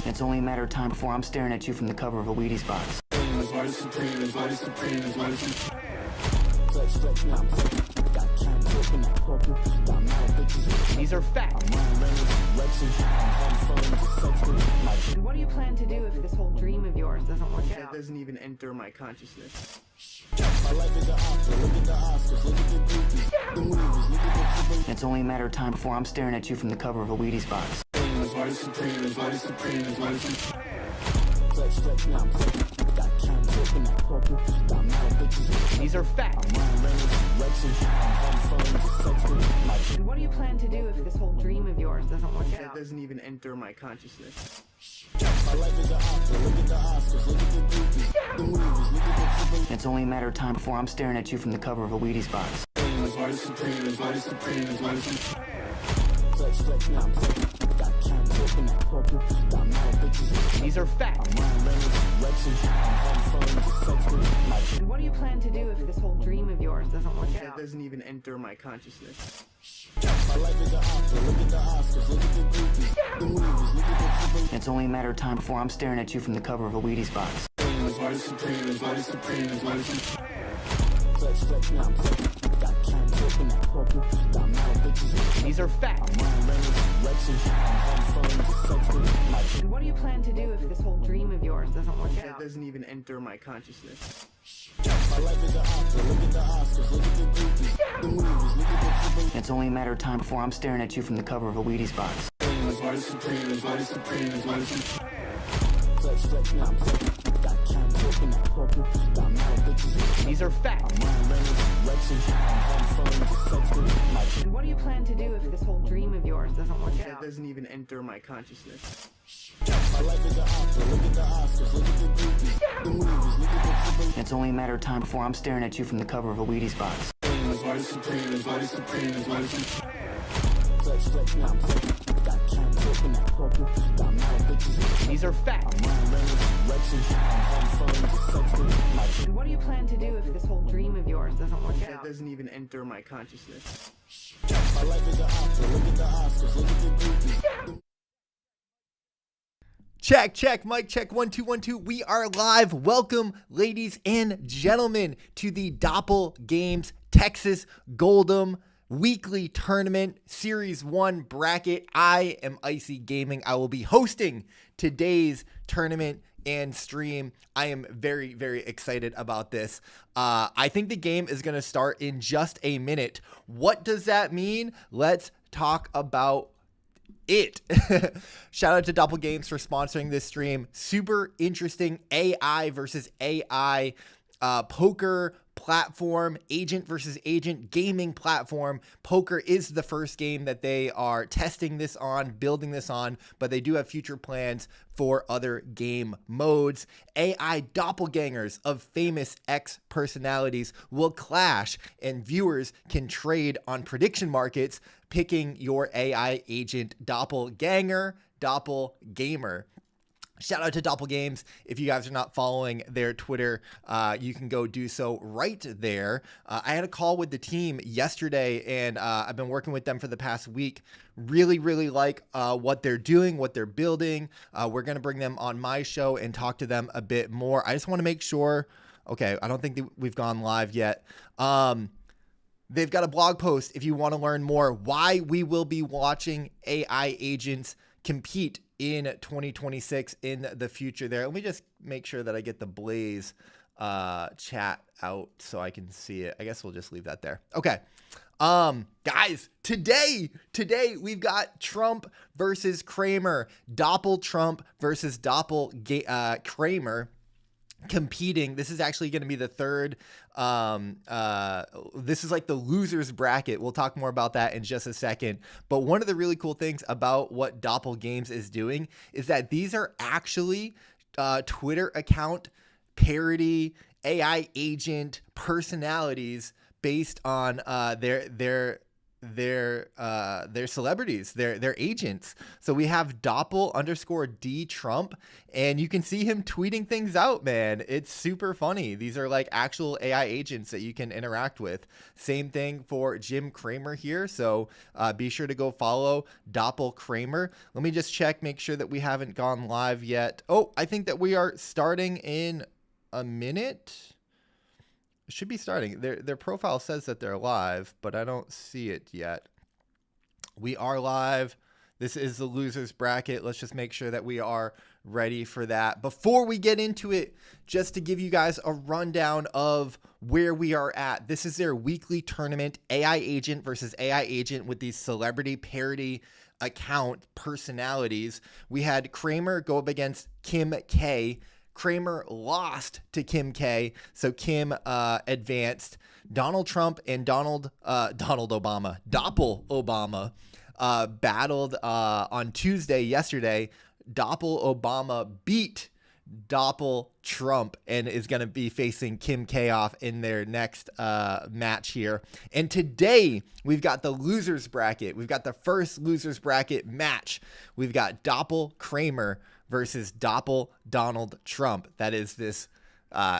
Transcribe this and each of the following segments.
It's only a matter of time before I'm staring at you from the cover of a Wheaties box. These are facts. And what do you plan to do if this whole dream of yours doesn't work That out? doesn't even enter my consciousness. It's only a matter of time before I'm staring at you from the cover of a Wheaties box. These are facts. And what do you plan to do if this whole dream of yours doesn't work That out? doesn't even enter my consciousness. It's only a matter of time before I'm staring at you from the cover of a Wheaties box. These are facts. And what do you plan to do if this whole dream of yours doesn't work That out? doesn't even enter my consciousness. It's only a matter of time before I'm staring at you from the cover of a Wheaties box. These are facts. And what do you plan to do if this whole dream of yours doesn't work That out? doesn't even enter my consciousness. It's only a matter of time before I'm staring at you from the cover of a Wheaties box. These are facts. And what do you plan to do if this whole dream of yours doesn't work That out? doesn't even enter my consciousness. It's only a matter of time before I'm staring at you from the cover of a Wheaties box. These are facts. And what do you plan to do if this whole dream of yours doesn't work That out? doesn't even enter my consciousness. Check, check, mic check, 1 2 1 2. We are live. Welcome, ladies and gentlemen, to the Doppel Games Texas Gold'em Weekly Tournament Series 1 bracket. I am Icy Gaming. I will be hosting today's tournament and stream. I am very, very excited about this. I think the game is going to start in just a minute. What does that mean? Let's talk about it. Shout out to Doppel Games for sponsoring this stream. Super interesting AI versus AI poker platform, agent versus agent gaming platform. Poker is the first game that they are testing this on, building this on, but they do have future plans for other game modes. AI doppelgangers of famous X personalities will clash, and viewers can trade on prediction markets, picking your AI agent doppelganger, doppelgamer. Shout out to Doppel Games. If you guys are not following their Twitter, you can go do so right there. I had a call with the team yesterday, and I've been working with them for the past week. Really, really like what they're doing, what they're building. We're going to bring them on my show and talk to them a bit more. I just want to make sure. Okay, I don't think that we've gone live yet. They've got a blog post if you want to learn more why we will be watching AI agents compete in 2026 in the future there. Let me just make sure that I get the Blaze chat out so I can see it. I guess we'll just leave that there. Okay. Guys, today we've got Trump versus Kramer, Doppel Trump versus Doppel Kramer competing. This is actually going to be the third. This is like the losers bracket. We'll talk more about that in just a second. But one of the really cool things about what Doppel Games is doing is that these are actually Twitter account parody AI agent personalities based on their their celebrities, their agents. So we have Doppel_D Trump, and you can see him tweeting things out, man. It's super funny. These are like actual AI agents that you can interact with. Same thing for Jim Cramer here. So be sure to go follow Doppel Cramer. Let me just check, make sure that we haven't gone live yet. Oh, I think that we are starting in a minute. Should be starting. Their profile says that they're live, but I don't see it yet. We are live. This is the losers bracket. Let's just make sure that we are ready for that. Before we get into it, just to give you guys a rundown of where we are at. This is their weekly tournament, AI agent versus AI agent, with these celebrity parody account personalities. We had Kramer go up against Kim K. Kramer lost to Kim K, so Kim advanced. Donald Trump and Doppel Obama battled on Tuesday, yesterday. Doppel Obama beat Doppel Trump and is going to be facing Kim K off in their next match here. And today we've got the losers bracket. We've got the first losers bracket match. We've got Doppel Kramer versus Doppel Donald Trump. That is this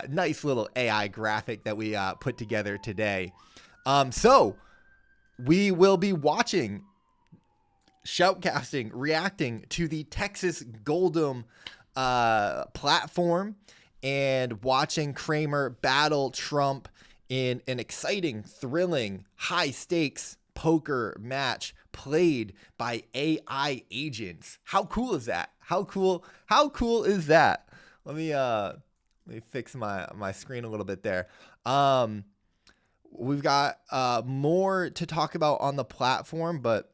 nice little AI graphic that we put together today. So we will be watching, shoutcasting, reacting to the Texas Gold'em platform and watching Kramer battle Trump in an exciting, thrilling, high stakes poker match played by AI agents. How cool is that? How cool is that? Let me fix my screen a little bit there. We've got more to talk about on the platform, but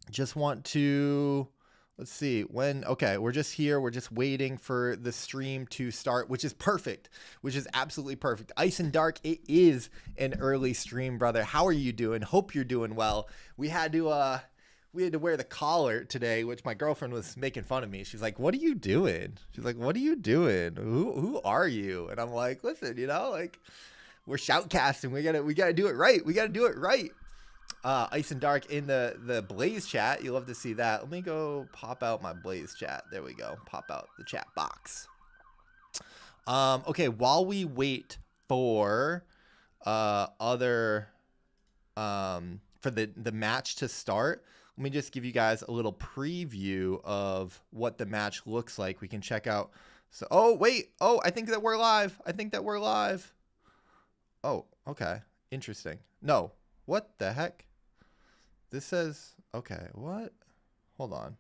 just want to, let's see when. Okay, we're just here. We're just waiting for the stream to start, which is perfect, which is absolutely perfect. Ice and Dark, it is an early stream, brother. How are you doing? Hope you're doing well. We had to wear the collar today, which my girlfriend was making fun of me. She's like, "What are you doing?" She's like, "What are you doing? Who are you?" And I'm like, "Listen, like we're shoutcasting. We gotta do it right. We gotta do it right." Ice and Dark in the Blaze chat. You love to see that. Let me go pop out my Blaze chat. There we go. Pop out the chat box. Okay, while we wait for for the match to start, let me just give you guys a little preview of what the match looks like. We can check out. So, oh wait, I think that we're live. Oh, okay, interesting. No, what the heck? This says, okay, what? Hold on.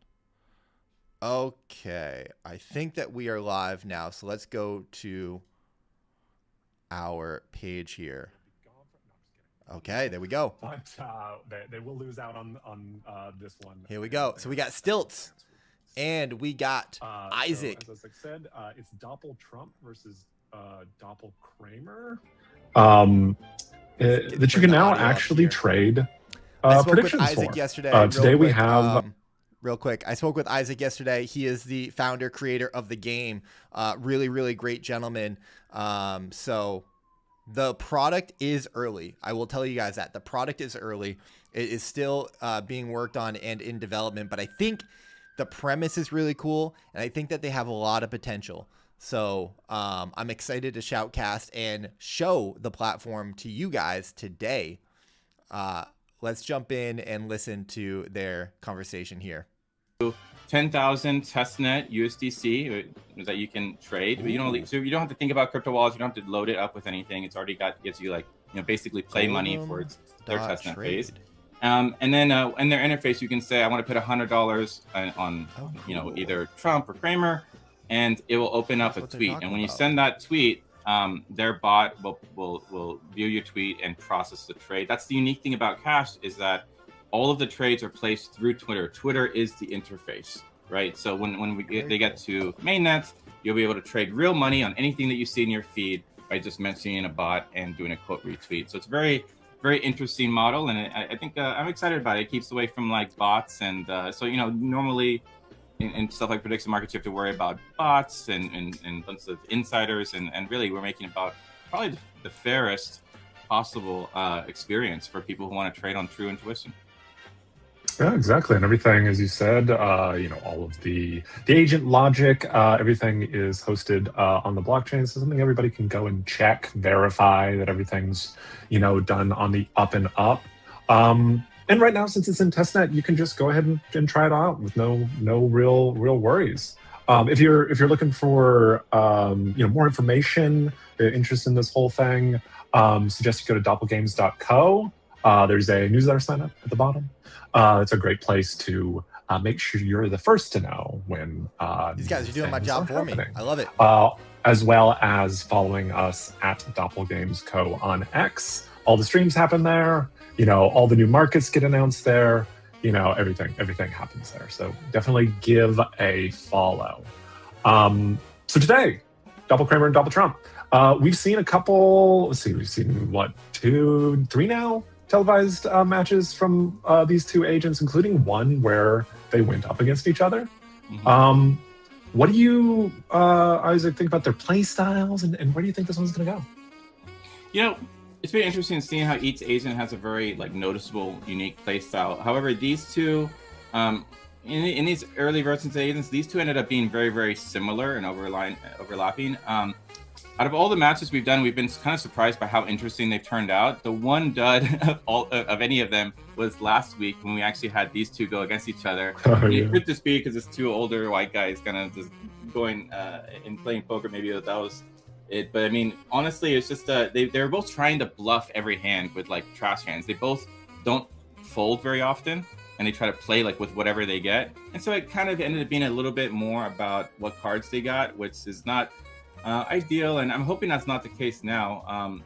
Okay, I think that we are live now. So let's go to our page here. Okay, there we go. But they will lose out on this one. Here we go. So we got Stilts, and we got Isaac. So, as I said, it's Doppel Trump versus Doppel Kramer. That you can now actually trade predictions with Isaac for. Yesterday. Today we have. Real quick, I spoke with Isaac yesterday. He is the founder, creator of the game. Really, really great gentleman. So the product is early. I will tell you guys that. The product is early. It is still being worked on and in development. But I think the premise is really cool. And I think that they have a lot of potential. So I'm excited to shoutcast and show the platform to you guys today. Let's jump in and listen to their conversation here. 10,000 testnet USDC that you can trade. But you don't have to think about crypto wallets. You don't have to load it up with anything. It's already gives you basically play money for their testnet phase. And then in their interface, you can say, I want to put $100 on either Trump or Kramer, and it will open up a tweet. And when you send that tweet, their bot will view your tweet and process the trade. That's the unique thing about Cash, is that all of the trades are placed through Twitter. Twitter is the interface, right? So when they get to mainnet, you'll be able to trade real money on anything that you see in your feed by just mentioning a bot and doing a quote retweet. So it's a very, very interesting model, and I think I'm excited about it. It keeps away from bots, and so normally in stuff like prediction markets, you have to worry about bots and bunch of insiders, and really we're making about probably the fairest possible experience for people who want to trade on True Intuition. Yeah, exactly. And everything, as you said, all of the agent logic, everything is hosted on the blockchain. So something everybody can go and check, verify that everything's, done on the up and up. And right now, since it's in testnet, you can just go ahead and try it out with no real worries. If you're looking for more information, interest in this whole thing, suggest you go to doppelgames.co. There's a newsletter sign up at the bottom. It's a great place to make sure you're the first to know when These guys are doing my job for me. I love it. As well as following us at doppelgamesco on X. All the streams happen there. All the new markets get announced there. Everything happens there. So definitely give a follow. So today, Doppel Kramer and Doppel Trump. We've seen a couple. Let's see. We've seen 2, 3 now televised matches from these two agents, including one where they went up against each other. Mm-hmm. What do you, Isaac, think about their play styles, and where do you think this one's going to go? It's very interesting seeing how each agent has a very noticeable, unique play style. However, these two, in these early versions of agents, these two ended up being very, very similar and overlapping. Out of all the matches we've done, we've been kind of surprised by how interesting they've turned out. The one dud of any of them was last week when we actually had these two go against each other. It could just be because it's two older white guys kind of just going and playing poker. Maybe that was it. But I mean, honestly, it's just they were both trying to bluff every hand with trash hands. They both don't fold very often, and they try to play with whatever they get. And so it kind of ended up being a little bit more about what cards they got, which is not ideal, and I'm hoping that's not the case now.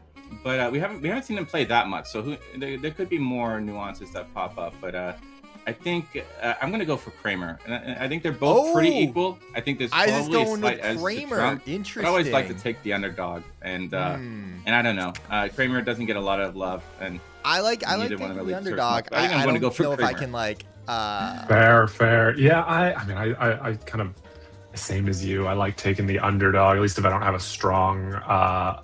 But we haven't seen them play that much, so there could be more nuances that pop up. But I think I'm gonna go for Kramer, and I think they're both pretty equal. I think there's probably a slight edge to Trump. Interesting. But I always like to take the underdog, and I don't know. Kramer doesn't get a lot of love, and I like taking the underdog. I think I'm going to go for Kramer. Kramer. If I can Fair. Yeah, I kind of same as you. I like taking the underdog, at least if I don't have a strong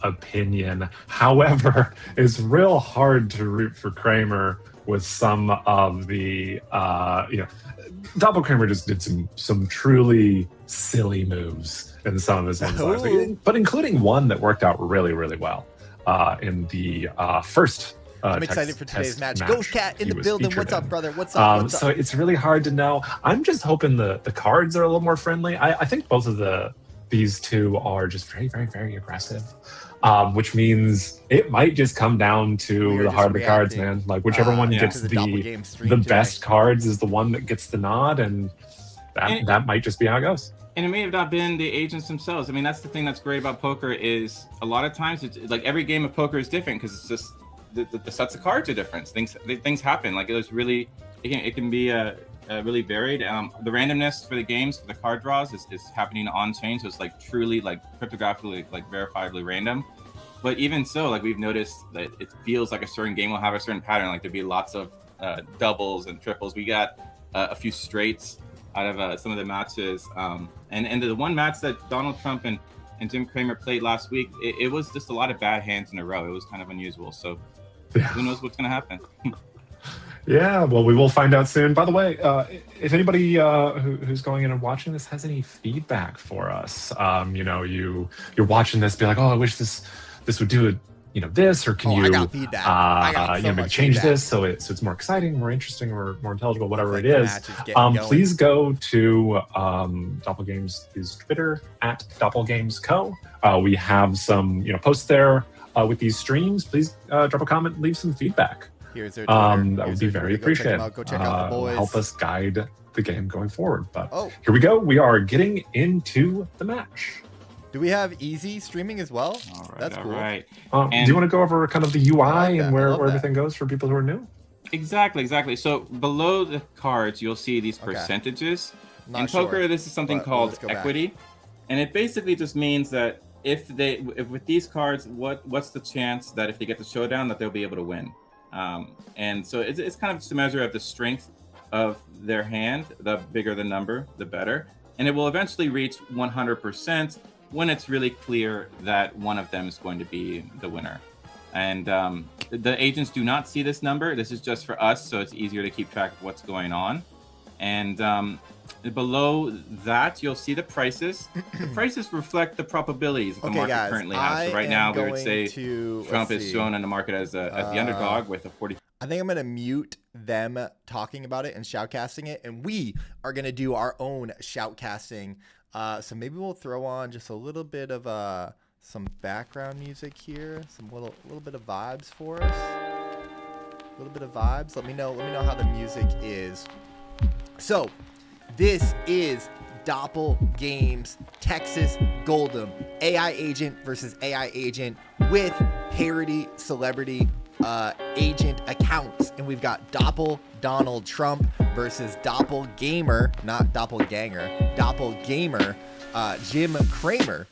opinion. However, it's real hard to root for Kramer with some of the, Doppel Kramer just did some truly silly moves in some of his ones, but including one that worked out really, really well in the first. I'm excited for today's match. Ghost Cat in the building. What's up, brother? What's up? So it's really hard to know. I'm just hoping the cards are a little more friendly. I think both of these two are just very, very, very aggressive, which means it might just come down to the heart of the cards, man. Whichever one gets the best cards is the one that gets the nod, and that might just be how it goes. And it may have not been the agents themselves. I mean, that's the thing that's great about poker is a lot of times it's every game of poker is different because it's just the sets of cards are different. Things happen. It can be really varied. The randomness for the games, for the card draws, is happening on chain, so it's truly cryptographically verifiably random. But even so, we've noticed that it feels like a certain game will have a certain pattern. There'd be lots of doubles and triples. We got a few straights out of some of the matches. And the one match that Donald Trump and Jim Kramer played last week, it was just a lot of bad hands in a row. It was kind of unusual. So who knows what's going to happen? Yeah, well, we will find out soon. By the way, if anybody who's going in and watching this has any feedback for us, you're watching this, be like, oh, I wish this would do this, or can you I got feedback. I got so maybe much change feedback. this so it's more exciting, more interesting, or more intelligible, whatever it is. Please go to Doppelgames' Twitter at Doppelgamesco. We have some posts there with these streams. Please drop a comment, leave some feedback. Here's their that would be very appreciated. Go check out the boys. Help us guide the game going forward. But here we go. We are getting into the match. Do we have easy streaming as well? All right, that's cool. All right. Do you want to go over kind of the UI and where that. everything goes for people who are new? Exactly. So below the cards, you'll see these percentages. In poker, this is something called equity, and it basically just means that if with these cards, what's the chance that if they get the showdown that they'll be able to win? And so it's kind of just a measure of the strength of their hand. The bigger the number, the better, and it will eventually reach 100% when it's really clear that one of them is going to be the winner. And the agents do not see this number. This is just for us, so it's easier to keep track of what's going on. And below that, you'll see the prices. The prices reflect the probabilities that the market guys, currently has. So right now, we would say Trump is see. shown in the market as the underdog with a 40. I think I'm going to mute them talking about it and shoutcasting it, and we are going to do our own shoutcasting. So maybe we'll throw on just a little bit of some background music here, some little bit of vibes for us. A little bit of vibes. Let me know how the music is. So, this is Doppel Games Texas Gold'em AI agent versus AI agent with parody celebrity agent accounts, and we've got Doppel Donald Trump versus Doppelgamer, not Doppelganger, Doppelgamer Jim Cramer.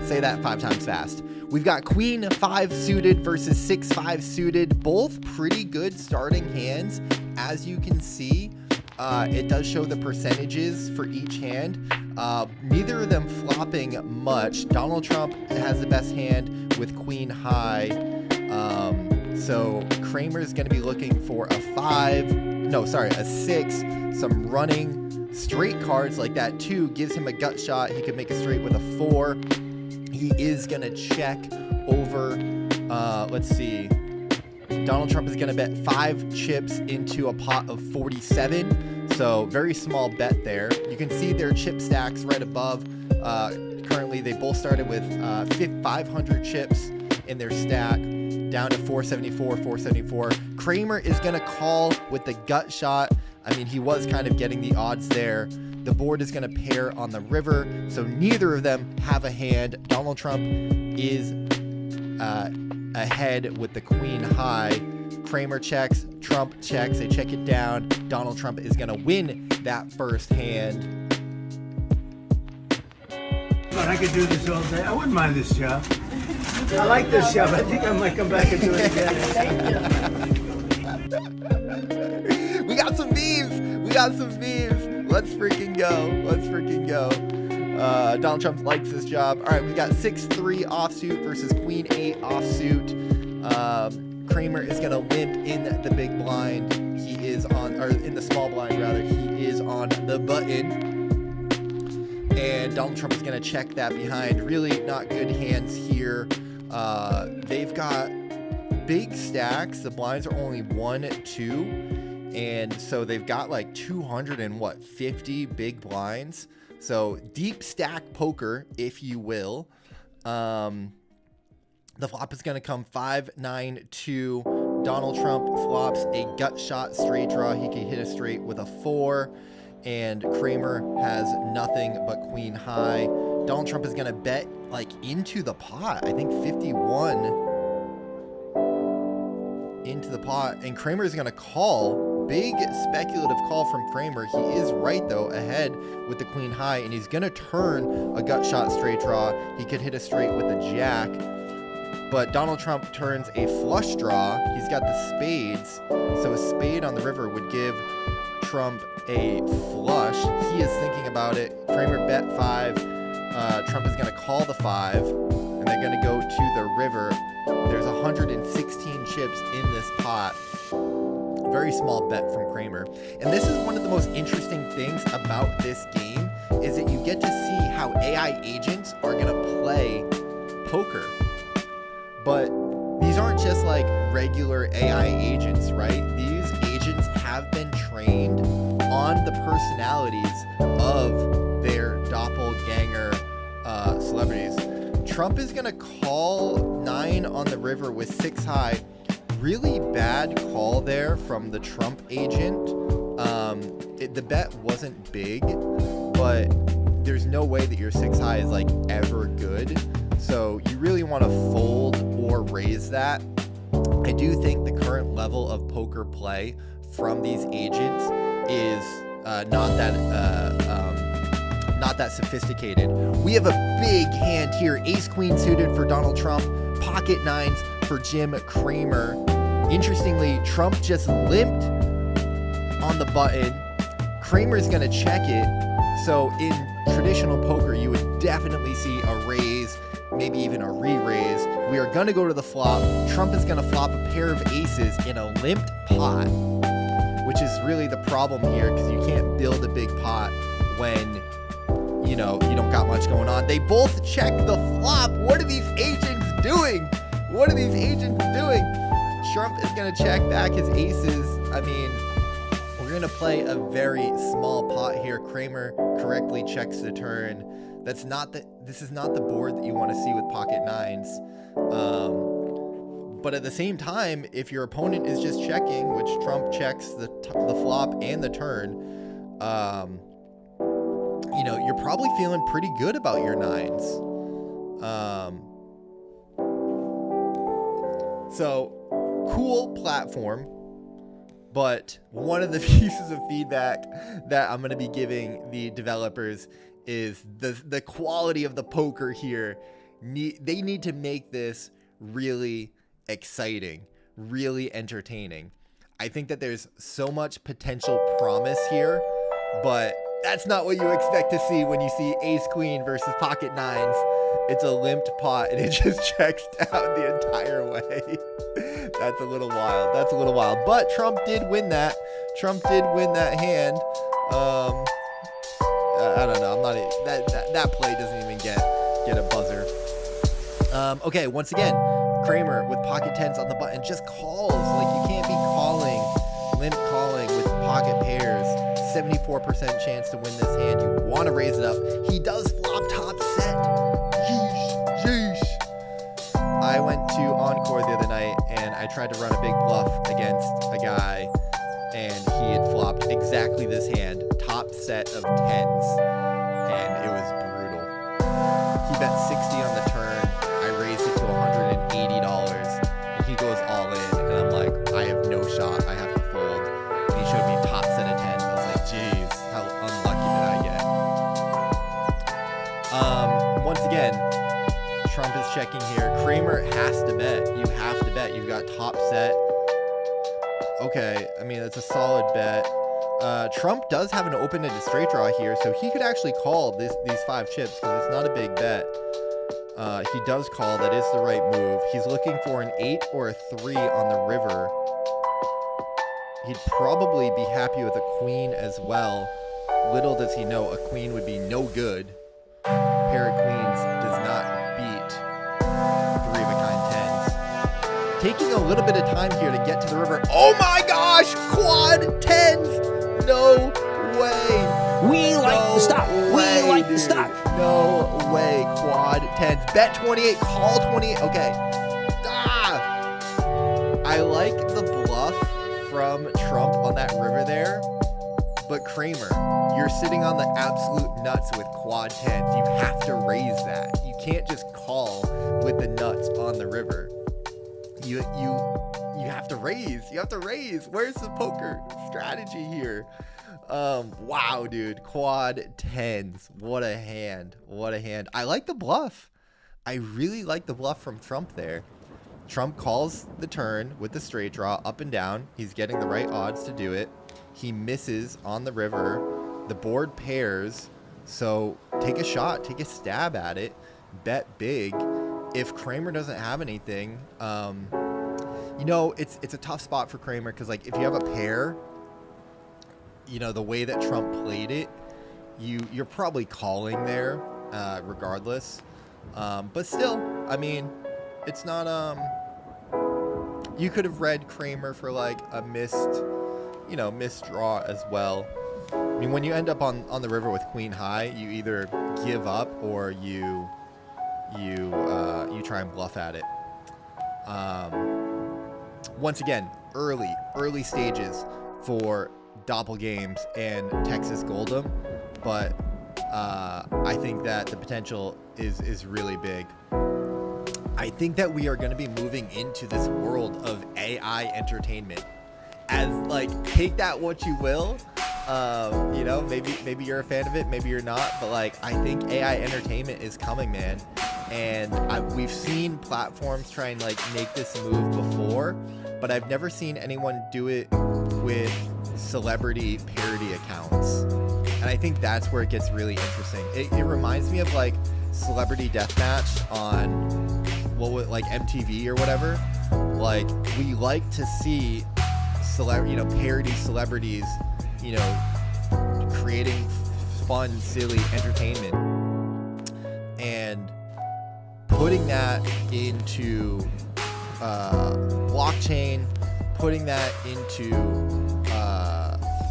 Say that 5 times fast. We've got Queen 5 suited versus 6-5 suited, both pretty good starting hands, as you can see. It does show the percentages for each hand. Neither of them flopping much. Donald Trump has the best hand with Queen High. So Kramer's going to be looking for a 6. Some running straight cards like that 2 gives him a gut shot. He could make a straight with a 4. He is going to check over, let's see. Donald Trump is going to bet 5 chips into a pot of 47. So very small bet there. You can see their chip stacks right above. Currently, they both started with 500 chips in their stack, down to 474, 474. Kramer is going to call with the gut shot. I mean, he was kind of getting the odds there. The board is going to pair on the river, so neither of them have a hand. Donald Trump is ahead with the Queen High. Kramer checks, Trump checks, they check it down. Donald Trump is going to win that first hand. But I could do this all day. I wouldn't mind this job. I like this job. I think I might come back and do it again. We got some beeves. Let's freaking go. Donald Trump likes this job. All right, we got 6-3 offsuit versus Queen 8 offsuit. Kramer is going to limp in the big blind. He is on, or in the small blind rather. He is on the button. And Donald Trump is going to check that behind. Really not good hands here. They've got big stacks. The blinds are only 1, 2. And so they've got like 250 big blinds. So deep stack poker, if you will. The flop is going to come 5-9-2. Donald Trump flops a gut shot straight draw. He can hit a straight with a 4. And Kramer has nothing but Queen High. Donald Trump is going to bet like into the pot. I think 51 into the pot. And Kramer is going to call. Big speculative call from Kramer. He is right, though, ahead with the Queen High. And he's going to turn a gut shot straight draw. He could hit a straight with a jack. But Donald Trump turns a flush draw. He's got the spades. So a spade on the river would give Trump a flush. He is thinking about it. Kramer bet 5. Trump is going to call the 5. And they're going to go to the river. There's 116 chips in this pot. Very small bet from Kramer. And this is one of the most interesting things about this game is that you get to see how AI agents are going to play poker. But these aren't just like regular AI agents, right? These agents have been trained on the personalities of their doppelganger celebrities. Trump is going to call 9 on the river with 6 high. Really bad call there from the Trump agent. The bet wasn't big, but there's no way that your 6 high is like ever good. So you really want to fold or raise that. I do think the current level of poker play from these agents is not that sophisticated. We have a big hand here. Ace Queen suited for Donald Trump. Pocket 9s for Jim Cramer. Interestingly, Trump just limped on the button. Kramer's going to check it. So in traditional poker, you would definitely see a raise, maybe even a re-raise. We are going to go to the flop. Trump is going to flop a pair of aces in a limped pot, which is really the problem here because you can't build a big pot when, you know, you don't got much going on. They both check the flop. What are these agents doing? What are these agents doing? Trump is going to check back his aces. I mean, we're going to play a very small pot here. Kramer correctly checks the turn. This is not the board that you want to see with pocket nines. But at the same time, if your opponent is just checking, which Trump checks the flop and the turn, you know, you're probably feeling pretty good about your nines. So cool platform, but one of the pieces of feedback that I'm going to be giving the developers is the quality of the poker here. They need to make this really exciting, really entertaining. I think that there's so much potential promise here, but that's not what you expect to see when you see ace queen versus pocket nines. It's a limped pot and it just checks down the entire way. That's a little wild. That's a little wild. But Trump did win that. Trump did win that hand. I don't know. I'm not that play doesn't even get a buzzer. Okay, once again, Kramer with pocket tens on the button just calls. Like, you can't be calling, limp calling with pocket pairs. 74% chance to win this hand. You want to raise it up. He does flop top set. Yeesh. I went to Encore the other night and I tried to run a big bluff against a guy and he had flopped exactly this hand, top set of tens, and it was brutal. He bet 60 on the turn. I raised it to $180 and he goes all in and I'm like, I have no shot. I have to fold. And he showed me top set of tens. I was like, geez, how unlucky did I get? Once again, Trump is checking here. Kramer has to bet. You have to bet. You've got top set. Okay, I mean, it's a solid bet. Trump does have an open-ended straight draw here, so he could actually call these 5 chips because it's not a big bet. He does call. That is the right move. He's looking for an 8 or a 3 on the river. He'd probably be happy with a queen as well. Little does he know a queen would be no good. Pair of queens does not beat 3 of a kind tens. Taking a little bit of time here to get to the river. Oh my gosh! Quad tens! No way! We like to stop. We like to stop. No way. Quad tens. Bet 28. Call 28. Okay. I like the bluff from Trump on that river there. But Kramer, you're sitting on the absolute nuts with quad tens. You have to raise that. You can't just call with the nuts on the river. You have to raise. You have to raise. Where's the poker strategy here? Wow, dude. Quad tens. What a hand. What a hand. I like the bluff. I really like the bluff from Trump there. Trump calls the turn with the straight draw up and down. He's getting the right odds to do it. He misses on the river. The board pairs. So take a shot. Take a stab at it. Bet big. If Kramer doesn't have anything, you know, it's a tough spot for Kramer because, like, if you have a pair, you know, the way that Trump played it, you're probably calling there regardless. But still, I mean, it's not, you could have read Kramer for like a missed draw as well. I mean, when you end up on the river with queen high, you either give up or you try and bluff at it. Once again, early stages for Doppel games and Texas Gold'em, but I think that the potential is really big. I think that we are going to be moving into this world of AI entertainment. As, like, take that what you will. You know, maybe you're a fan of it, maybe you're not, but like, I think AI entertainment is coming, man. And we've seen platforms try and like make this move before, but I've never seen anyone do it with celebrity parody accounts. And I think that's where it gets really interesting. It reminds me of like Celebrity Deathmatch on what would like MTV or whatever. Like we like to see parody celebrities, creating fun, silly entertainment and putting that into blockchain, putting that into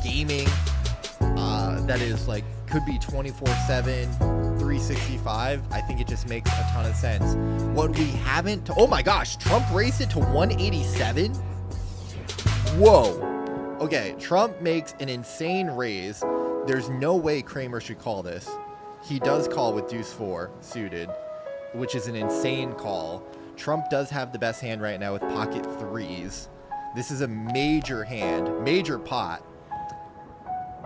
gaming that is like could be 24/7, 365. I think it just makes a ton of sense. What we haven't, oh my gosh, Trump raised it to 187. Whoa. Okay, Trump makes an insane raise. There's no way Kramer should call this. He does call with deuce 4 suited, which is an insane call. Trump does have the best hand right now with pocket 3s. This is a major hand, major pot.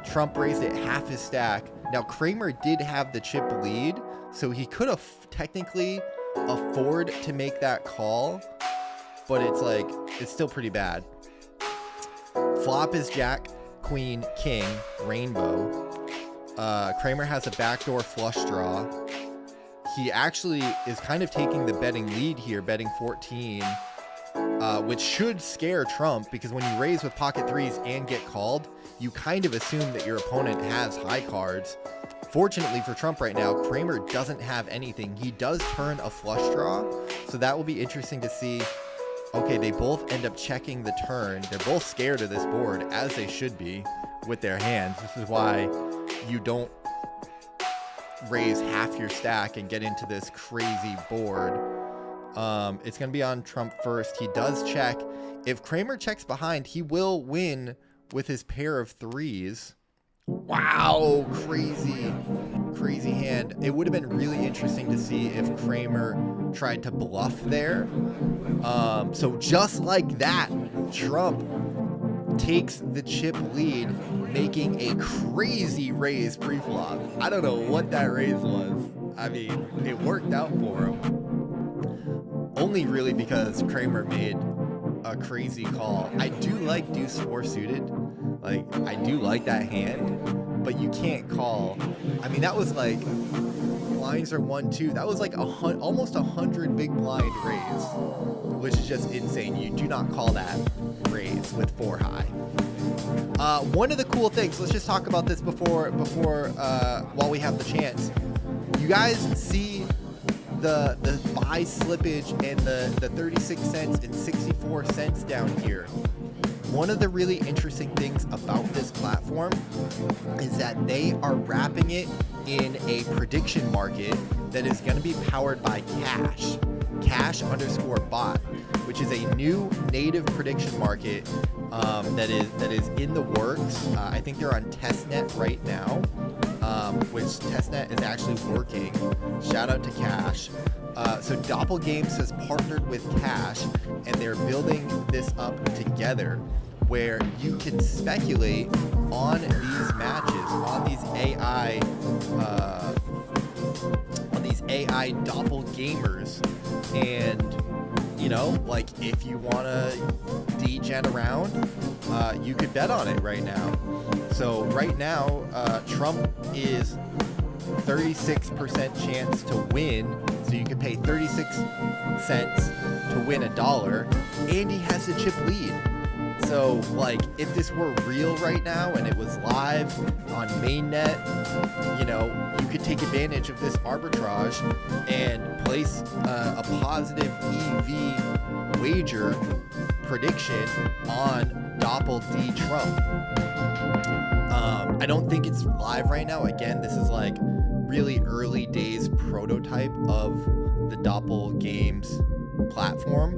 Trump raised it half his stack. Now Kramer did have the chip lead, so he could have technically afford to make that call, but it's still pretty bad. Flop is Jack, Queen, King, Rainbow. Kramer has a backdoor flush draw. He actually is kind of taking the betting lead here, betting 14, which should scare Trump because when you raise with pocket 3s and get called, you kind of assume that your opponent has high cards. Fortunately for Trump right now, Kramer doesn't have anything. He does turn a flush draw, so that will be interesting to see. Okay, they both end up checking the turn. They're both scared of this board, as they should be with their hands. This is why you don't raise half your stack and get into this crazy board. It's going to be on Trump first. He does check. If Kramer checks behind, he will win with his pair of 3s. Wow, crazy hand. It would have been really interesting to see if Kramer tried to bluff there. So just like that, Trump takes the chip lead, making a crazy raise pre-flop. I don't know what that raise was. I mean, it worked out for him. Only really because Kramer made a crazy call. I do like deuce 4 suited. Like, I do like that hand, but you can't call. I mean, that was like, blinds are 1-2. That was like almost 100 big blind raise, which is just insane. You do not call that raise with 4 high. One of the cool things, let's just talk about this before while we have the chance. You guys see the buy slippage and the 36 cents and 64 cents down here. One of the really interesting things about this platform is that they are wrapping it in a prediction market that is going to be powered by cash_bot, which is a new native prediction market that is in the works. I think they're on testnet right now, which testnet is actually working. Shout out to Cash. So Doppel Games has partnered with Cash, and they're building this up together, where you can speculate on these matches, on these AI Doppel gamers, and like if you want to degen around, you could bet on it right now. So right now, Trump is 36% chance to win, so you can pay 36 cents to win $1, and he has the chip lead. So, like, if this were real right now and it was live on mainnet, you could take advantage of this arbitrage and place a positive EV wager prediction on Doppel D Trump. I don't think it's live right now. Again, this is like really early days prototype of the Doppel Games platform,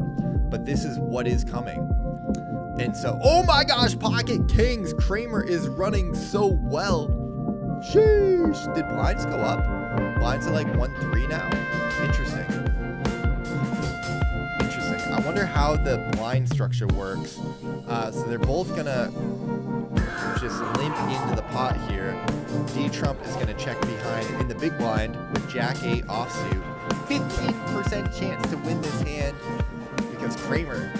but this is what is coming. And so, oh my gosh, Pocket Kings, Kramer is running so well. Sheesh. Did blinds go up? Blinds are like 1-3 now. Interesting. I wonder how the blind structure works. So they're both gonna just limp into the pot here. D Trump is gonna check behind in the big blind with Jack 8 offsuit. 15% chance to win this hand because Kramer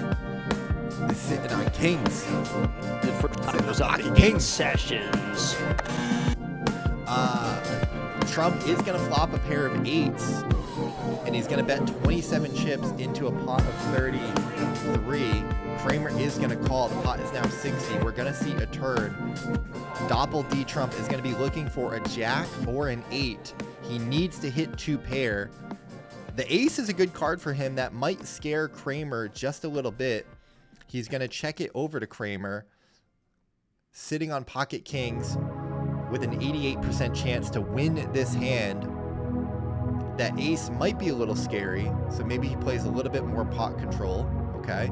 is sitting on kings. The first time was on King Sessions. Trump is gonna flop a pair of 8s. and he's going to bet 27 chips into a pot of 33. Kramer is going to call. The pot is now 60. We're going to see a turn. Doppel D Trump is going to be looking for a jack or an 8. He needs to hit 2 pair. The ace is a good card for him. That might scare Kramer just a little bit. He's going to check it over to Kramer, sitting on pocket kings with an 88% chance to win this hand. That ace might be a little scary, so maybe he plays a little bit more pot control. Okay.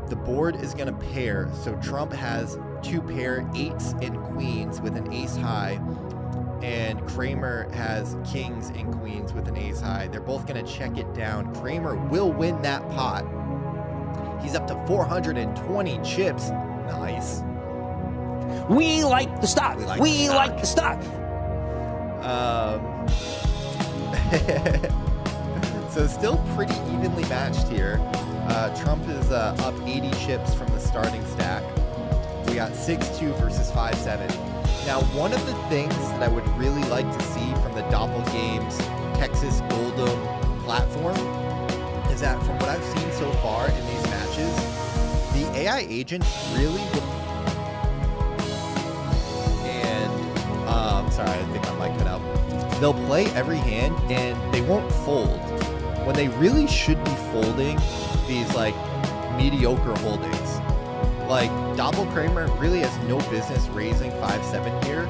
The board is going to pair, so Trump has 2 pair 8s and queens with an ace high, and Kramer has kings and queens with an ace high. They're both going to check it down. Kramer will win that pot. He's up to 420 chips. Nice. We like the stock. We like the stock. So still pretty evenly matched here. Trump is up 80 chips from the starting stack. We got 6-2 versus 5-7. Now, one of the things that I would really like to see from the Doppel Games Texas Hold'em platform is that from what I've seen so far in these matches, the AI agents really would... And, sorry, I think my mic cut out. They'll play every hand and they won't fold when they really should be folding these like mediocre holdings. Like Doppel Kramer really has no business raising 5-7 here,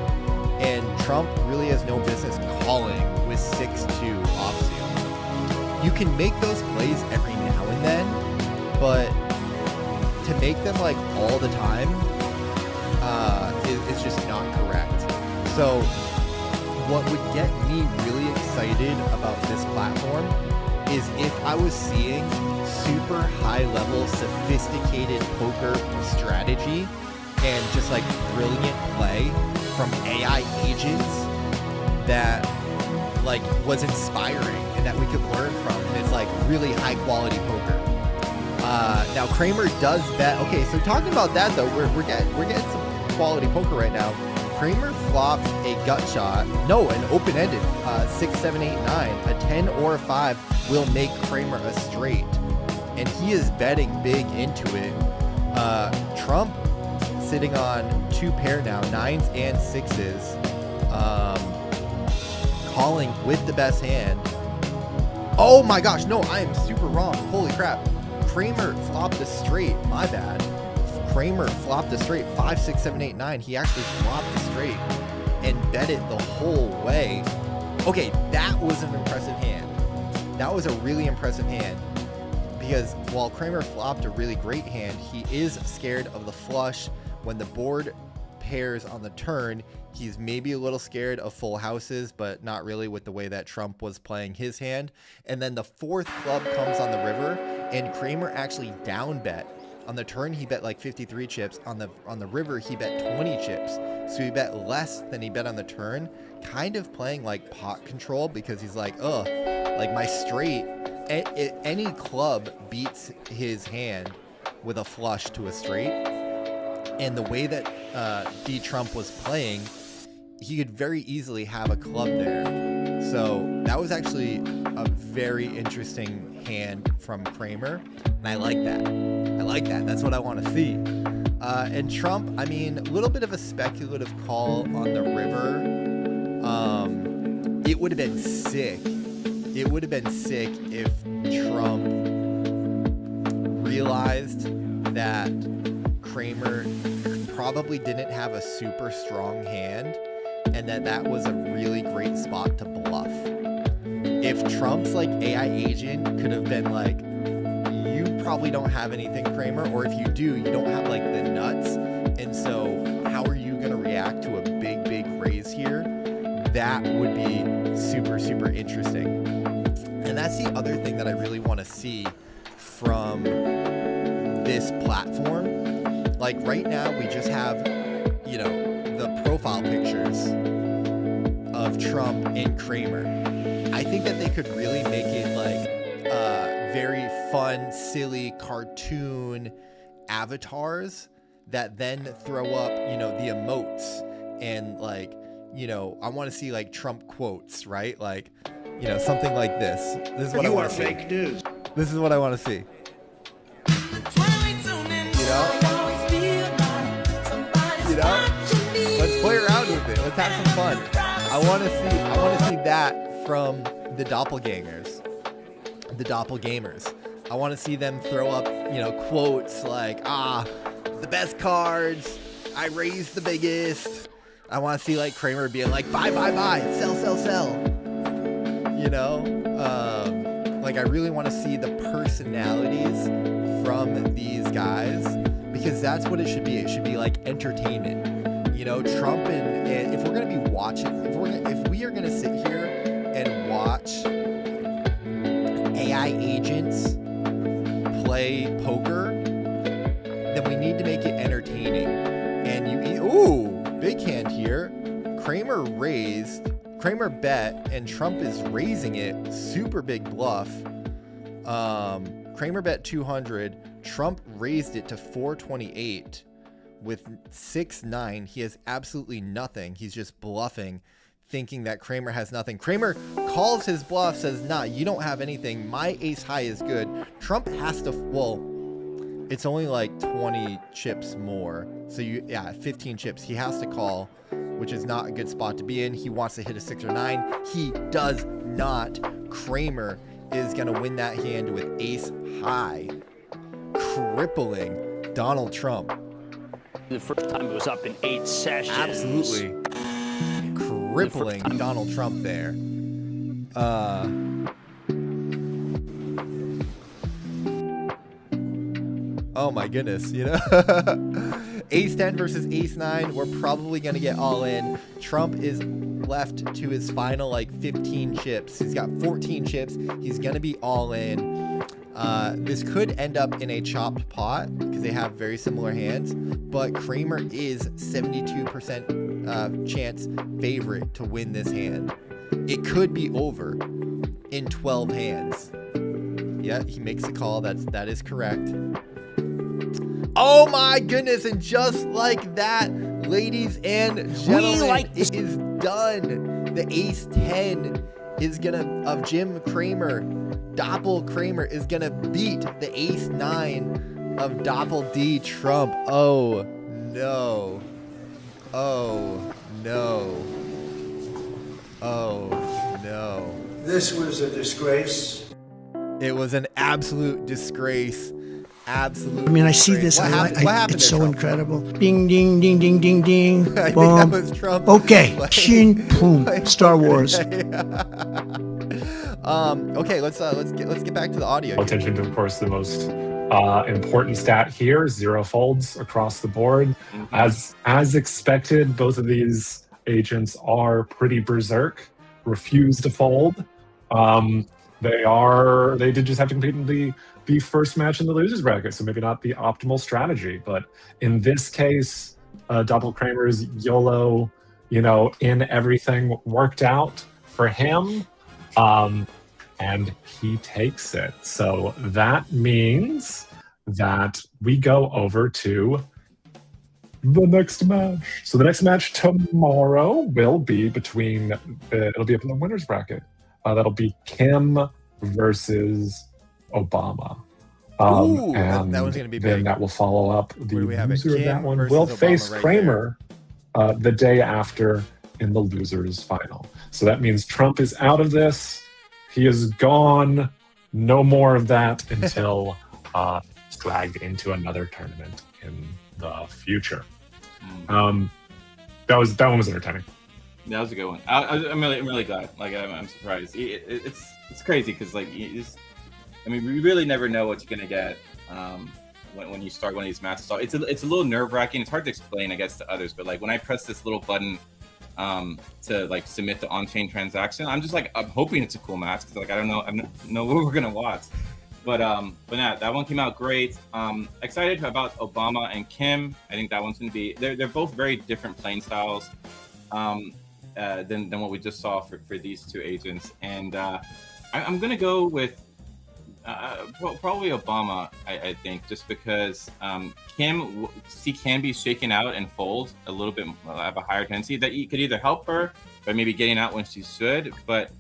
and Trump really has no business calling with 6-2 offsuit. You can make those plays every now and then, but to make them like all the time is just not correct. So what would get me really excited about this platform is if I was seeing super high level sophisticated poker strategy and just like brilliant play from AI agents that like was inspiring and that we could learn from, and it's like really high quality poker. Now Kramer does bet. Okay, so talking about that though, we're getting some quality poker right now. Kramer flopped a gut shot. No, an open-ended 6, 7, 8, 9. A 10 or a 5 will make Kramer a straight, and he is betting big into it. Trump sitting on 2 pair now, 9s and 6s, calling with the best hand. Oh my gosh, no, I am super wrong. Holy crap. Kramer flopped a straight. My bad. Kramer flopped a straight. 5, 6, 7, 8, 9. He actually flopped a straight and bet it the whole way. Okay, that was an impressive hand. That was a really impressive hand, because while Kramer flopped a really great hand, he is scared of the flush. When the board pairs on the turn, he's maybe a little scared of full houses, but not really with the way that Trump was playing his hand. And then the 4th club comes on the river, and Kramer actually down bet. On the turn, he bet like 53 chips. On the river, he bet 20 chips. So he bet less than he bet on the turn, kind of playing like pot control, because he's like, ugh, like my straight, any club beats his hand with a flush to a straight. And the way that D Trump was playing, he could very easily have a club there. So that was actually a very interesting hand from Kramer, and I like that. I like that. That's what I want to see. And Trump, I mean, a little bit of a speculative call on the river. It would have been sick. It would have been sick if Trump realized that Kramer probably didn't have a super strong hand, and that was a really great spot to bluff. If Trump's like AI agent could have been like, you probably don't have anything, Kramer, or if you do, you don't have like the nuts, and so how are you gonna react to a big raise here? That would be super interesting. And that's the other thing that I really want to see from this platform. Like right now, we just have, you know, the profile pictures of Trump and Kramer. I think that they could really make it like very fun, silly cartoon avatars that then throw up, you know, the emotes and like, you know, I want to see like Trump quotes, right? Like, You know, something like this. This is what I You want are to see. fake news. This is what I want to see. You know, let's play around with it. Let's have some fun. I want to see that from the doppelgangers, the doppelgamers. I want to see them throw up, you know, quotes like, the best cards, I raised the biggest. I want to see like Kramer being like, buy, sell, sell. You know, like I really want to see the personalities from these guys, because that's what it should be. It should be like entertainment. You know, Trump and if we're gonna be watching, if we are gonna sit here and watch AI agents play poker, then we need to make it entertaining. And big hand here. Kramer bet, and Trump is raising it. Super big bluff. Kramer bet 200. Trump raised it to 428 with 6-9. He has absolutely nothing. He's just bluffing, thinking that Kramer has nothing. Kramer calls his bluff, says, nah, you don't have anything. My ace high is good. Trump has to, it's only like 20 chips more. So 15 chips. He has to call, which is not a good spot to be in. He wants to hit a 6 or 9. He does not. Kramer is going to win that hand with ace high, crippling Donald Trump. The first time it was up in 8 sessions. Absolutely crippling Donald Trump there. Oh my goodness, you know? Ace 10 versus ace 9, we're probably going to get all in. Trump is left to his final like 15 chips. He's got 14 chips. He's going to be all in. This could end up in a chopped pot because they have very similar hands, but Kramer is 72% chance favorite to win this hand. It could be over in 12 hands. Yeah, he makes a call. That is correct. Oh my goodness, and just like that, ladies and gentlemen, it is done. The ace 10 is of Jim Kramer, Doppel Kramer is gonna beat the ace 9 of Doppel D Trump. Oh no. Oh no. Oh no. This was a disgrace. It was an absolute disgrace. Absolutely. I mean, I see this. What happened it's there, so Trump? incredible. Ding, ding, ding, ding, ding, ding. I think Boom. that was Trump. Okay. Like- Chin, boom. like- Star Wars. Okay, let's get back to the audio. Attention to, of course, the most important stat here: 0 folds across the board. As expected, both of these agents are pretty berserk. Refuse to fold. They did just have to compete in the first match in the losers bracket, so maybe not the optimal strategy. But in this case, Doppel Kramer's YOLO, in everything worked out for him, and he takes it. So that means that we go over to the next match. So the next match tomorrow will be it'll be up in the winners bracket. That'll be Kim versus Obama. Ooh, and that one's gonna be then big. that will follow up. The do we have it? loser of that Kim one versus will Obama face right Kramer the day after in the losers final. So that means Trump is out of this. He is gone. No more of that until dragged into another tournament in the future. That one was entertaining. That was a good one. I'm really glad. Like I'm surprised. It's crazy because we really never know what you're gonna get when you start one of these matches. So it's a little nerve wracking. It's hard to explain, I guess, to others. But like when I press this little button to like submit the on-chain transaction, I'm just I'm hoping it's a cool match because I don't know what we're gonna watch. But yeah, that one came out great. Excited about Obama and Kim. I think that one's gonna be. They're both very different playing styles. Than what we just saw for these two agents, and I'm gonna go with probably Obama. I think just because Kim can be shaken out and fold a little bit, have a higher tendency that you could either help her by maybe getting out when she should, but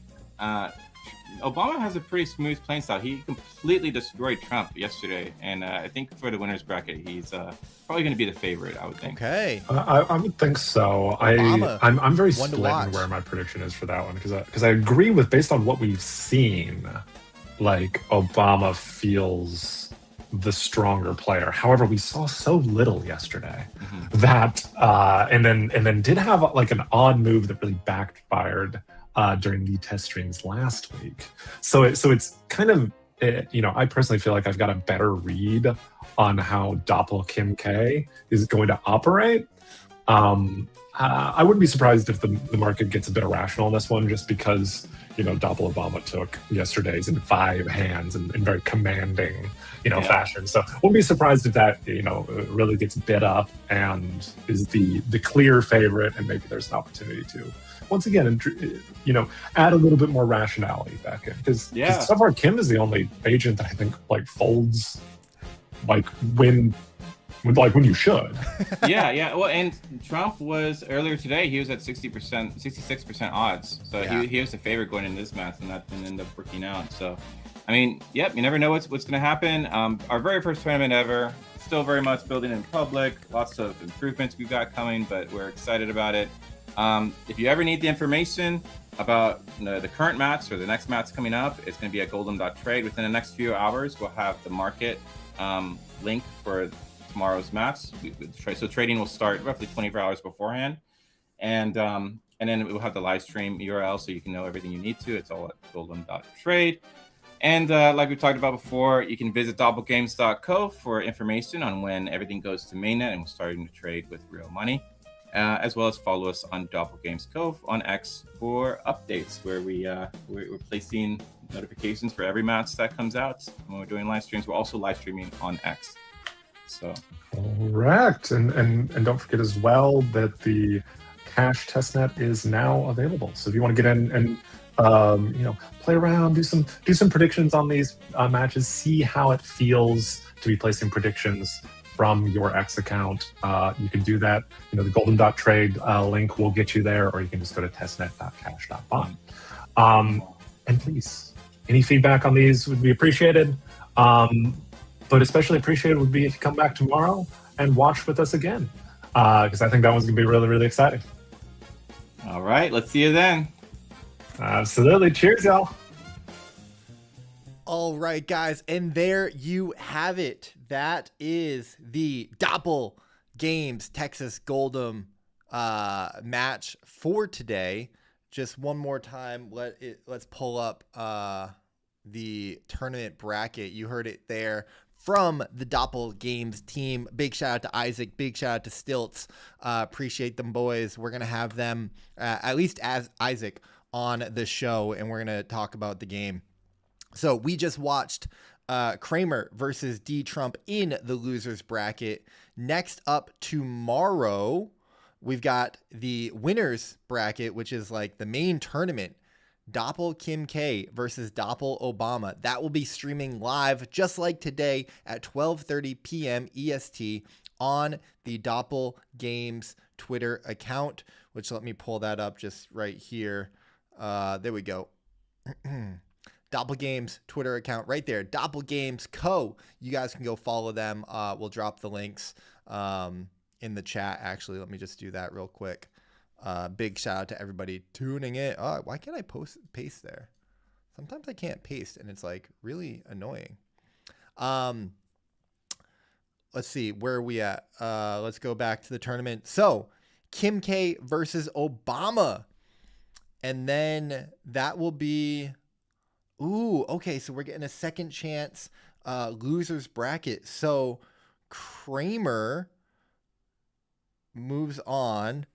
Obama has a pretty smooth playing style. He completely destroyed Trump yesterday, and I think for the winners bracket, he's probably going to be the favorite. I would think. Okay. I would think so. Obama, I'm very one to split watch. in where my prediction is for that one because I agree with based on what we've seen, like Obama feels the stronger player. However, we saw so little yesterday that and then did have like an odd move that really backfired during the test streams last week. So it's kind of I personally feel like I've got a better read on how Doppel Kim K is going to operate. I wouldn't be surprised if the market gets a bit irrational on this one, just because Doppel Obama took yesterday's in 5 hands in very commanding fashion. So wouldn't be surprised if that really gets bid up and is the clear favorite, and maybe there's an opportunity to once again add a little bit more rationality back in, because so far Kim is the only agent that I think like folds like when you should. Yeah. Well, and Trump was earlier today. He was at 66% odds. So he was the favorite going into this match, and that didn't end up working out. So, I mean, you never know what's going to happen. Our very first tournament ever. Still very much building in public. Lots of improvements we've got coming, but we're excited about it. If you ever need the information about the current match or the next match coming up, it's going to be at golden.trade. Within the next few hours, we'll have the market link for tomorrow's match. So trading will start roughly 24 hours beforehand, and then we'll have the live stream URL so you can know everything you need to. It's all at golden.trade. And like we talked about before, you can visit doppelgames.co for information on when everything goes to mainnet and we're starting to trade with real money, as well as follow us on doppelgames.co on X for updates, where we're placing notifications for every match that comes out. When we're doing live streams, we're also live streaming on X. So correct, and don't forget as well that the cash testnet is now available. So if you want to get in and play around, do some predictions on these matches, see how it feels to be placing predictions from your X account, you can do that. The golden.trade link will get you there, or you can just go to testnet.cash.fund. And please, any feedback on these would be appreciated. But especially appreciated would be if you come back tomorrow and watch with us again, because I think that one's going to be really, really exciting. All right, let's see you then. Absolutely. Cheers, y'all. All right, guys, and there you have it. That is the Doppel Games Texas Gold'em match for today. Just one more time, let's pull up the tournament bracket. You heard it there from the Doppel Games team. Big shout out to Isaac. Big shout out to Stilts. Appreciate them, boys. We're going to have them, at least as Isaac, on the show, and we're going to talk about the game. So we just watched Kramer versus D Trump in the losers bracket. Next up tomorrow, we've got the winners bracket, which is like the main tournament. Doppel Kim K versus Doppel Obama. That will be streaming live just like today at 12:30 p.m. EST on the Doppel Games Twitter account, which let me pull that up just right here. There we go. Doppel Games Twitter account right there. Doppel Games Co. You guys can go follow them. We'll drop the links in the chat. Actually, let me just do that real quick. Big shout out to everybody tuning in. Why can't I paste there? Sometimes I can't paste, and it's like really annoying. Let's see, where are we at? Let's go back to the tournament. So Kim K versus Obama, and then that will be. Ooh, okay. So we're getting a second chance losers bracket. So Kramer moves on.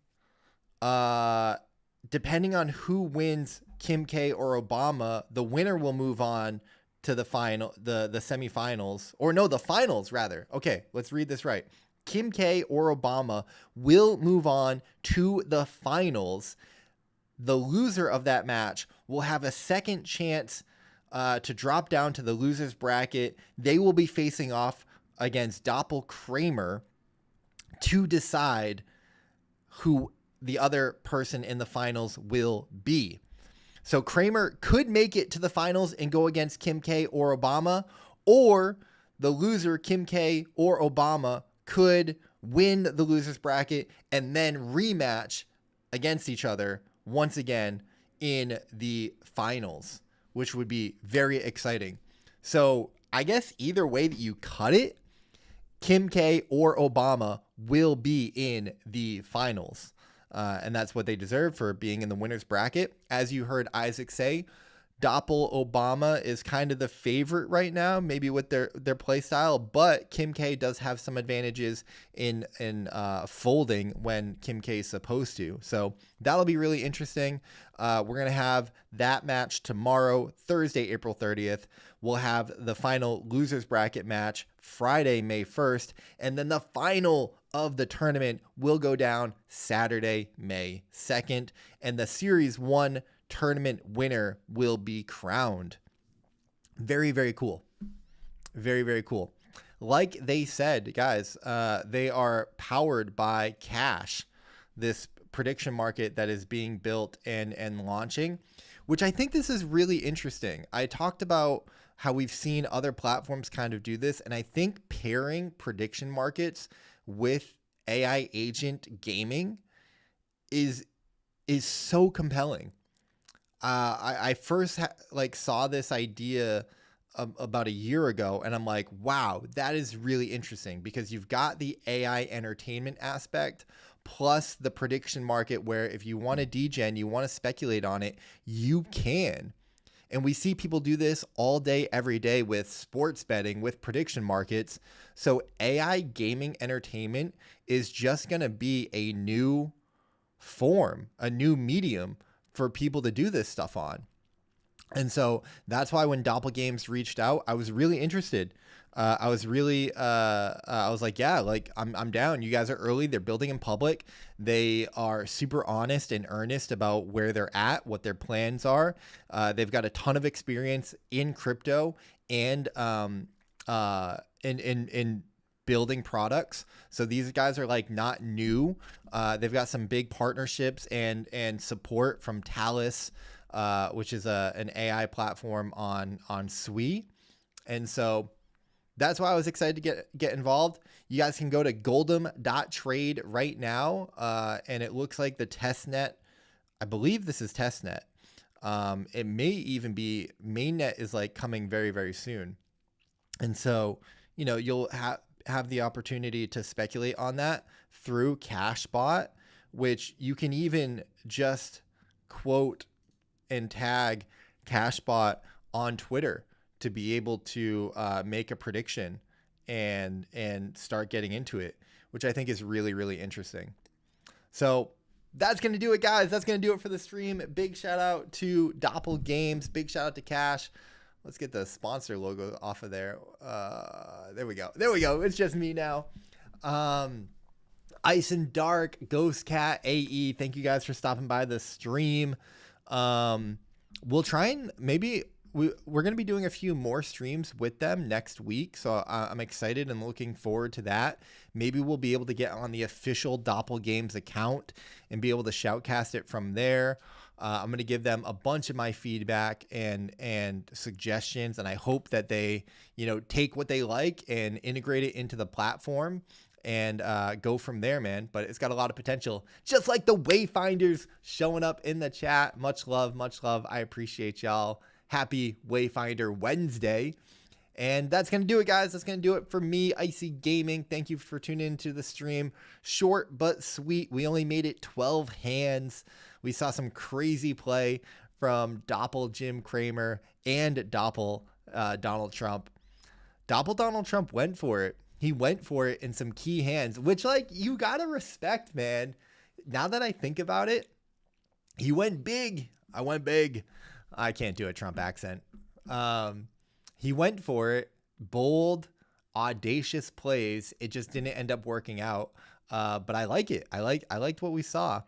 Depending on who wins Kim K or Obama, the winner will move on to the final, the semifinals, or no, the finals rather. Okay, let's read this right. Kim K or Obama will move on to the finals. The loser of that match will have a second chance to drop down to the losers bracket. They will be facing off against Doppel Kramer to decide who the other person in the finals will be. So Kramer could make it to the finals and go against Kim K or Obama, or the loser, Kim K or Obama, could win the loser's bracket and then rematch against each other once again in the finals, which would be very exciting. So I guess either way that you cut it, Kim K or Obama will be in the finals. And that's what they deserve for being in the winner's bracket. As you heard Isaac say, Doppel Obama is kind of the favorite right now, maybe with their play style, but Kim K does have some advantages in folding when Kim K is supposed to. So that'll be really interesting. We're going to have that match tomorrow, Thursday, April 30th. We'll have the final losers bracket match Friday, May 1st, and then the final of the tournament will go down Saturday, May 2nd, and the Series 1 tournament winner will be crowned. Very, very cool. Very, very cool. Like they said, guys, they are powered by Cash, this prediction market that is being built and launching, which I think this is really interesting. I talked about how we've seen other platforms kind of do this, and I think pairing prediction markets with AI agent gaming is so compelling. I first saw this idea about a year ago, and I'm like, wow, that is really interesting, because you've got the AI entertainment aspect plus the prediction market, where if you want to degen, you want to speculate on it, you can. And we see people do this all day, every day with sports betting, with prediction markets. So AI gaming entertainment is just going to be a new form, a new medium for people to do this stuff on. And so that's why when Doppel Games reached out, I was really interested. I was like, yeah, like I'm down. You guys are early. They're building in public. They are super honest and earnest about where they're at, what their plans are. They've got a ton of experience in crypto and in building products. So these guys are like not new. They've got some big partnerships and support from Talus, which is an AI platform on Sui. And so that's why I was excited to get involved. You guys can go to goldem.trade right now. And it looks like the testnet, I believe this is testnet. It may even be mainnet is like coming very, very soon. And so, you know, you'll have the opportunity to speculate on that through Cashbot, which you can even just quote and tag Cashbot on Twitter to be able to make a prediction and start getting into it, which I think is really, really interesting. So that's going to do it, guys. That's going to do it for the stream. Big shout out to Doppel Games. Big shout out to Cash. Let's get the sponsor logo off of there. There we go. There we go. It's just me now. Ice and Dark, Ghost Cat, AE. Thank you guys for stopping by the stream. We'll try and maybe we're going to be doing a few more streams with them next week. So I'm excited and looking forward to that. Maybe we'll be able to get on the official Doppel Games account and be able to shoutcast it from there. I'm going to give them a bunch of my feedback and suggestions, and I hope that they, you know, take what they like and integrate it into the platform and go from there, man. But it's got a lot of potential, just like the Wayfinders showing up in the chat. Much love, much love. I appreciate y'all. Happy Wayfinder Wednesday. And that's going to do it, guys. That's going to do it for me, Icy Gaming. Thank you for tuning into the stream. Short but sweet. We only made it 12 hands. We saw some crazy play from Doppel Jim Cramer and Doppel Donald Trump. Doppel Donald Trump went for it. He went for it in some key hands, which, like, you got to respect, man. Now that I think about it, he went big. I went big. I can't do a Trump accent. He went for it. Bold, audacious plays. It just didn't end up working out. But I like it. I liked what we saw.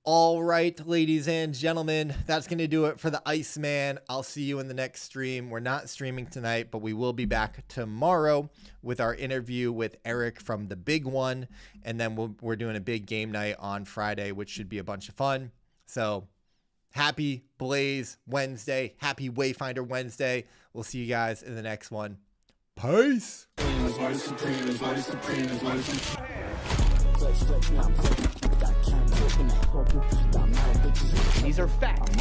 All right, ladies and gentlemen, that's going to do it for the Iceman. I'll see you in the next stream. We're not streaming tonight, but we will be back tomorrow with our interview with Eric from The Big One. And then we're doing a big game night on Friday, which should be a bunch of fun. So happy Blaze Wednesday. Happy Wayfinder Wednesday. We'll see you guys in the next one. Peace. These are facts.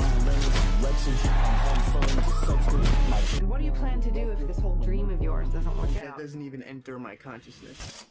And what do you plan to do if this whole dream of yours doesn't work out? That doesn't even enter my consciousness.